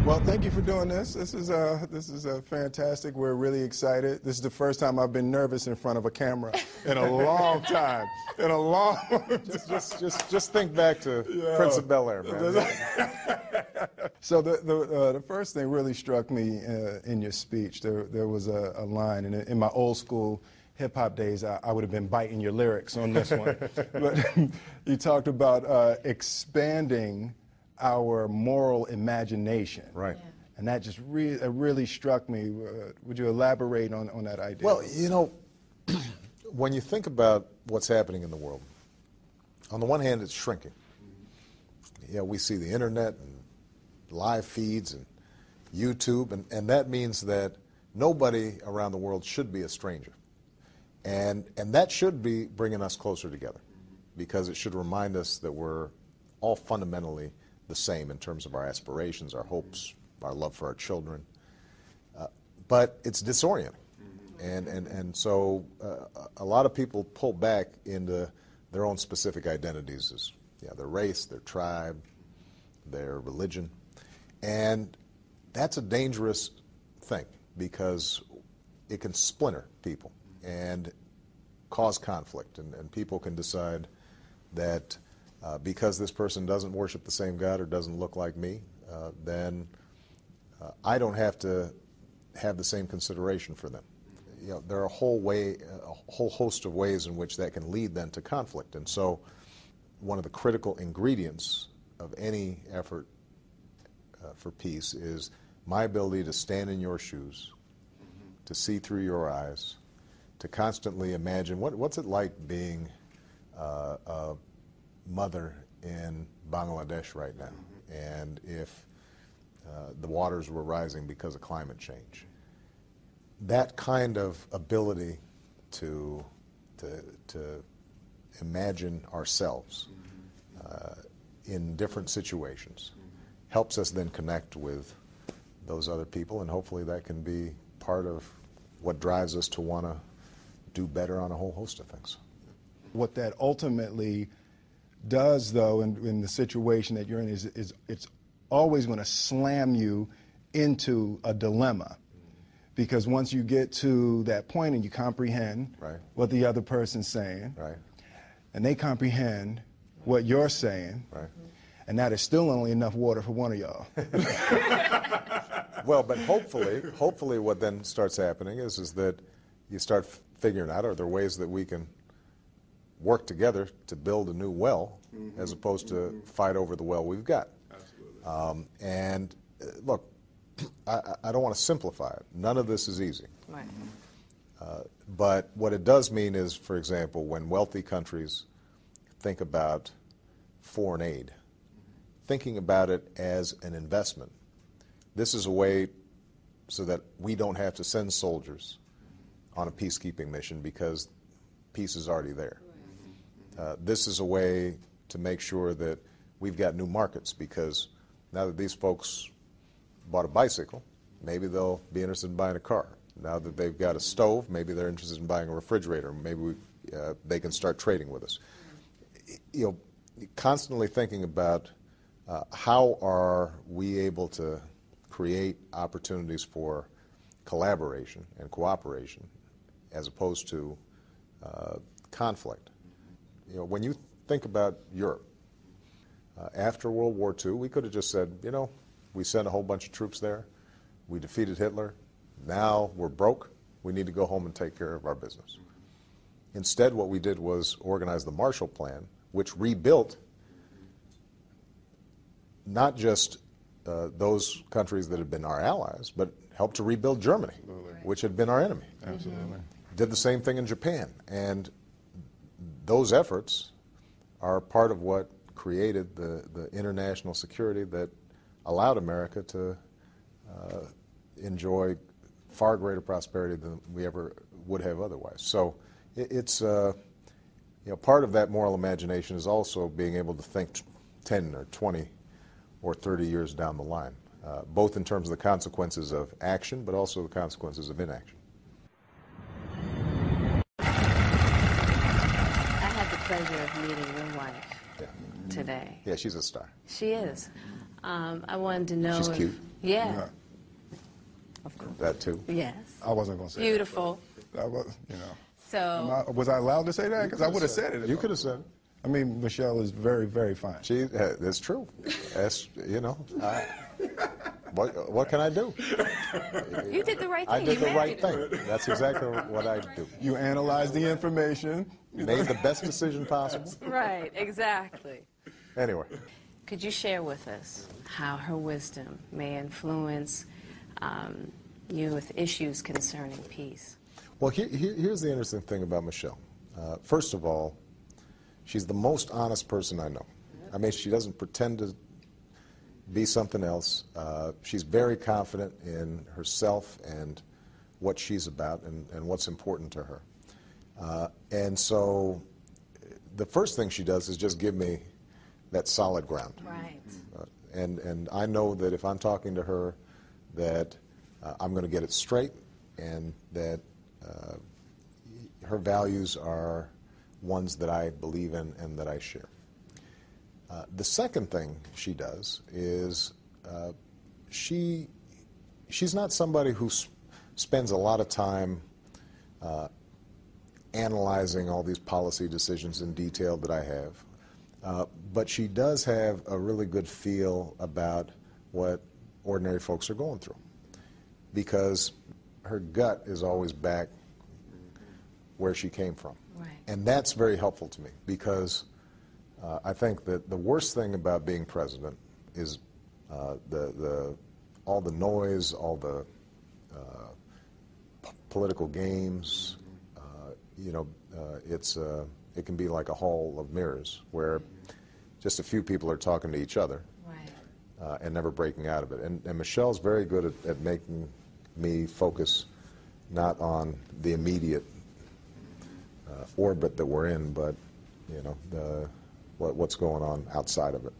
Well, thank you for doing this. This is fantastic. We're really excited. This is the first time I've been nervous in front of a camera in a long time. In a long just think back to Prince of Bel-Air, man. So the first thing really struck me in your speech. There was a line, and in my old school hip-hop days, I would have been biting your lyrics on this one. But you talked about expanding our moral imagination. Right. Yeah. And that just really struck me. Would you elaborate on that idea? Well, you know, when you think about what's happening in the world, on the one hand, it's shrinking. You know, we see the internet and live feeds and YouTube, and that means that nobody around the world should be a stranger. And that should be bringing us closer together, because it should remind us that we're all fundamentally the same in terms of our aspirations, our hopes, our love for our children. But it's disorienting. And so a lot of people pull back into their own specific identities as their race, their tribe, their religion. And that's a dangerous thing, because it can splinter people and cause conflict. And people can decide that because this person doesn't worship the same God or doesn't look like me, then I don't have to have the same consideration for them. You know, there are a whole host of ways in which that can lead then to conflict. And so one of the critical ingredients of any effort for peace is my ability to stand in your shoes, to see through your eyes, to constantly imagine what's it like being a mother in Bangladesh right now, and if the waters were rising because of climate change. That kind of ability to imagine ourselves in different situations helps us then connect with those other people, and hopefully that can be part of what drives us to want to do better on a whole host of things. What that ultimately does, though, in the situation that you're in, is it's always going to slam you into a dilemma. Because once you get to that point and you comprehend what the other person's saying, and they comprehend what you're saying, and now there's still only enough water for one of y'all. Well, but hopefully what then starts happening is that you start figuring out, are there ways that we can work together to build a new well, as opposed to fight over the well we've got. Absolutely. And look, I don't want to simplify it. None of this is easy. Right. But what it does mean is, for example, when wealthy countries think about foreign aid, thinking about it as an investment. This is a way so that we don't have to send soldiers on a peacekeeping mission because peace is already there. This is a way to make sure that we've got new markets, because now that these folks bought a bicycle, maybe they'll be interested in buying a car. Now that they've got a stove, maybe they're interested in buying a refrigerator. Maybe they can start trading with us. You know, constantly thinking about how are we able to create opportunities for collaboration and cooperation as opposed to conflict. You know, when you think about Europe, after World War II, we could have just said, you know, we sent a whole bunch of troops there, we defeated Hitler, now we're broke, we need to go home and take care of our business. Instead, what we did was organize the Marshall Plan, which rebuilt not just those countries that had been our allies, but helped to rebuild Germany, which had been our enemy. Absolutely. Did the same thing in Japan. And those efforts are part of what created the international security that allowed America to enjoy far greater prosperity than we ever would have otherwise. So it's, you know, part of that moral imagination is also being able to think 10 or 20 or 30 years down the line, both in terms of the consequences of action, but also the consequences of inaction. I had the pleasure of meeting your wife today. Yeah, she's a star. She is. I wanted to know. She's cute. Yeah. Yeah. Of course. That too. Yes. I wasn't going to say Beautiful. that. I was, you know. So. Was I allowed to say that? Because I would have said it. You could have said it. I mean, Michelle is very, very fine. That's true. That's, you know, what can I do? You did the right thing. I did You the right married thing. That's exactly what I do. You analyzed the information. Made the best decision possible. him. Right, exactly. Anyway. Could you share with us how her wisdom may influence you with issues concerning peace? Well, here's the interesting thing about Michelle. First of all, she's the most honest person I know. I mean, she doesn't pretend to be something else. She's very confident in herself and what she's about and what's important to her. And so the first thing she does is just give me that solid ground. Right. And I know that if I'm talking to her, that I'm going to get it straight, and that her values are ones that I believe in and that I share. The second thing she does is she's not somebody who spends a lot of time analyzing all these policy decisions in detail that I have. But she does have a really good feel about what ordinary folks are going through, because her gut is always back where she came from. Right. And that's very helpful to me, because I think that the worst thing about being president is all the noise, all the political games. It can be like a hall of mirrors where just a few people are talking to each other, Right. And never breaking out of it. And Michelle's very good at making me focus not on the immediate orbit that we're in, but what's going on outside of it.